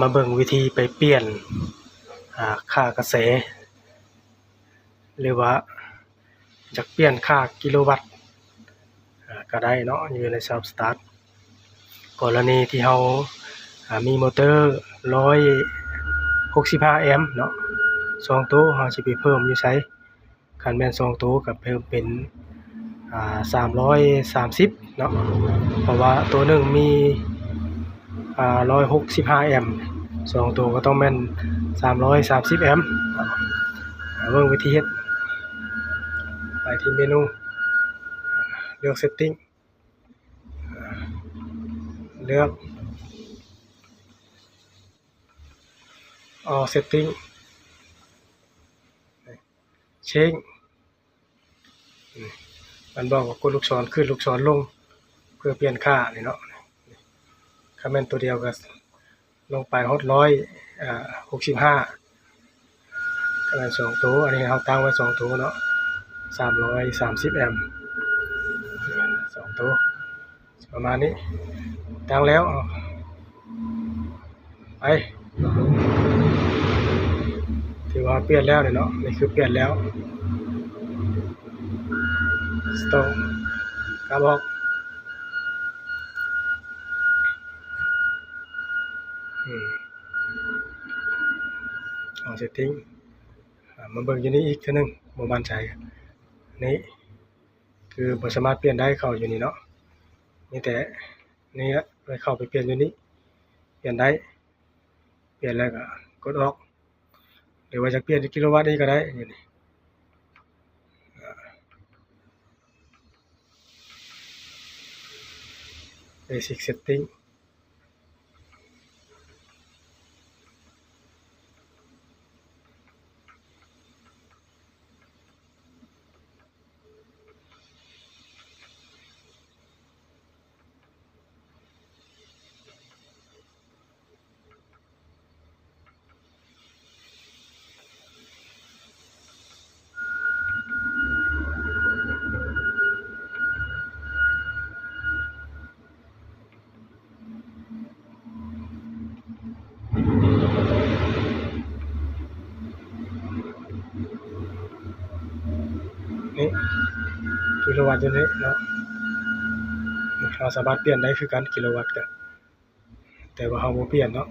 มาเบิ่งวิธีไปเปลี่ยนค่ากระแสหรือว่าอยากเปลี่ยนค่ากิโลวัตต์ก็ได้เนาะอยู่ใน Self Start กรณีที่เรามีมอเตอร์165 แอมป์เนาะ2ตัวเราสิไปเพิ่มอยู่ไสคันแม่น2ตัวก็เพิ่มเป็น330เนาะเพราะว่าตัวหนึงมี165 แอมป์2ตัวก็ต้องแม่น330 แอมป์เบิ่งวิธีเฮ็ดไปที่เมนูเลือก Setting เลือก All Setting เช็คมันบอกว่ากดลูกศรขึ้นลูกศรลงเพื่อเปลี่ยนค่านี่เนาะถ้าแม่นตัวเดียวก็ลงไปฮอด165ก็แม่น2ตัวอันนี้เราตั้งไว้2ตัวเนาะ330 แอมป์2ตัวประมาณนี้ตั้งแล้วไปถือว่าเปลี่ยนแล้วเนาะนี่คือเปลี่ยนแล้วสต็อปครับบอกเอาเซตติ้งมาเบิ่งอยู่นี่อีกทีนึงบ่มั่นใจนี่คือบ่สามารถเปลี่ยนได้เข้าอยู่นี่เนาะมีแต่นี่ไปเข้าไปเปลี่ยนอยู่นี่เปลี่ยนได้เปลี่ยนแล้วก็กดออกหรือว่าจะเปลี่ยนกิโลวัตต์นี่ก็ได้นี่Basic Settingนี่กิโลวัตต์อยู่นี่เนาะเราสามารถเปลี่ยนได้คือกันกิโลวัตต์ก็แต่ว่าเราบ่เปลี่ยนเนาะ